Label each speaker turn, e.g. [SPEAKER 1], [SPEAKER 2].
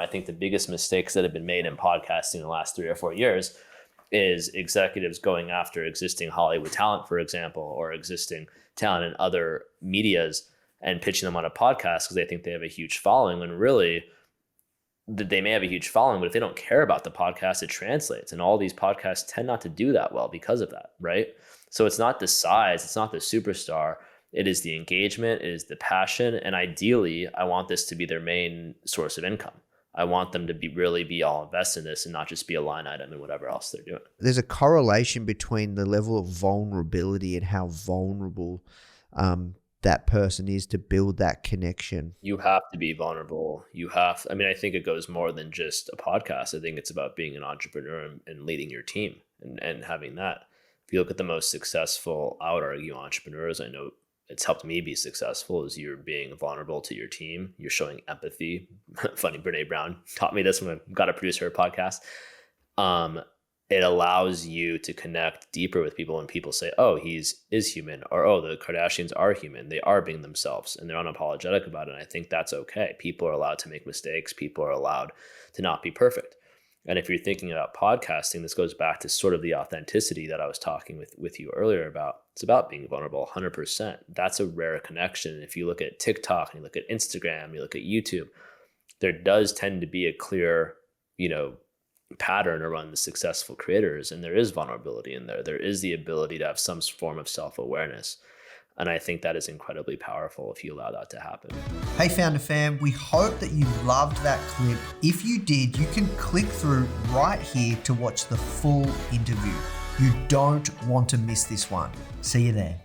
[SPEAKER 1] I think the biggest mistakes that have been made in podcasting in the last 3 or 4 years is executives going after existing Hollywood talent, for example, or existing talent in other medias and pitching them on a podcast because they think they have a huge following, when really they may have a huge following, but if they don't care about the podcast, it translates. And all these podcasts tend not to do that well because of that, right? So it's not the size, it's not the superstar, it is the engagement, it is the passion. And ideally, I want this to be their main source of income. I want them to really be all invested in this and not just be a line item in whatever else they're doing.
[SPEAKER 2] There's a correlation between the level of vulnerability and how vulnerable that person is to build that connection.
[SPEAKER 1] You have to be vulnerable. I think it goes more than just a podcast. I think it's about being an entrepreneur and leading your team and having that. If you look at the most successful, I would argue, entrepreneurs, I know it's helped me be successful, is you're being vulnerable to your team. You're showing empathy. Funny, Brené Brown taught me this when I got to produce her podcast. It allows you to connect deeper with people when people say, oh, is human, or, oh, the Kardashians are human. They are being themselves and they're unapologetic about it. And I think that's okay. People are allowed to make mistakes. People are allowed to not be perfect. And if you're thinking about podcasting, this goes back to sort of the authenticity that I was talking with you earlier about. It's about being vulnerable 100%. That's a rare connection. If you look at TikTok and you look at Instagram, you look at YouTube, there does tend to be a clear, pattern around the successful creators. And there is vulnerability in there. There is the ability to have some form of self-awareness. And I think that is incredibly powerful if you allow that to happen.
[SPEAKER 3] Hey Foundr fam, we hope that you loved that clip. If you did, you can click through right here to watch the full interview. You don't want to miss this one. See you there.